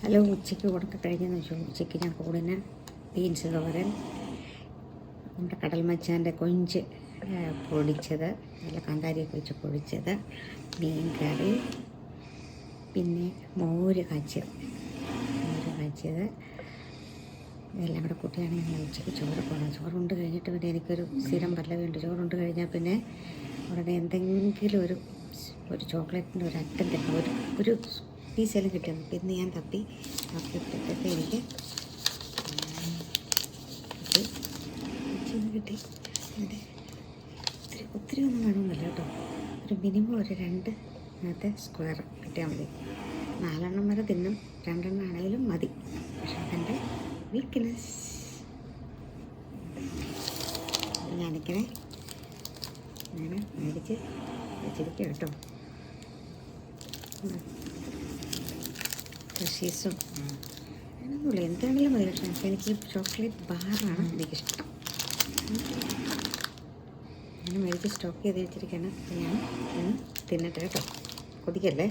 Hello, ഉച്ചയ്ക്ക് കൊടുക്ക കഴിഞ്ഞെന്ന് വെച്ചു. ഉച്ചയ്ക്ക് ഞാൻ കൂടിന് ബീൻസ് തോരൻ, നമ്മുടെ കടൽ മച്ചാൻ്റെ കൊഞ്ച് പൊടിച്ചത്, നല്ല കാന്താരിയൊക്കെ വെച്ച് പൊടിച്ചത്, മീൻ കറി, പിന്നെ മോര് കാച്ചിയത് ഇതെല്ലാം കൂടെ കൂട്ടിയാണ് ഞാൻ ഉച്ചയ്ക്ക് ചോറ് പോകുന്നത്. ചോറുണ്ട് കഴിഞ്ഞിട്ട് പിന്നെ എനിക്കൊരു സ്ഥിരം പല്ലവിയുണ്ട്. ചോറുണ്ട് കഴിഞ്ഞാൽ പിന്നെ ഉടനെ എന്തെങ്കിലും ഒരു ചോക്ലേറ്റിൻ്റെ ഒരു അറ്റം തന്നെ ഒരു പീസെല്ലാം കിട്ടിയത്. പിന്നെ ഞാൻ തപ്പിയിട്ടിട്ട് എനിക്ക് കിട്ടി. എന്നിട്ട് ഒത്തിരി ഒന്നും വേണമെന്നില്ല കേട്ടോ. ഒരു മിനിമം ഒരു 2 സ്ക്വയർ കിട്ടിയാൽ മതി. 4 വരെ തിന്നും, 2 ആണെങ്കിലും മതി. പക്ഷെ അതെൻ്റെ വീക്ക്നെസ്. ഞാനിങ്ങനെ മേടിച്ച് വെച്ചിരിക്കുക കേട്ടോ. ഹെർഷീസും അങ്ങനെയൊന്നുമില്ല, എന്താണെങ്കിലും മതി. പക്ഷേ എനിക്ക് ചോക്ലേറ്റ് ബാറാണ് എനിക്കിഷ്ടം. ഞാൻ മേടിച്ച് സ്റ്റോക്ക് ചെയ്ത് വെച്ചിരിക്കുകയാണ്. ഞാൻ തിന്നിട്ട് കേട്ടോ, കൊതിക്കല്ലേ.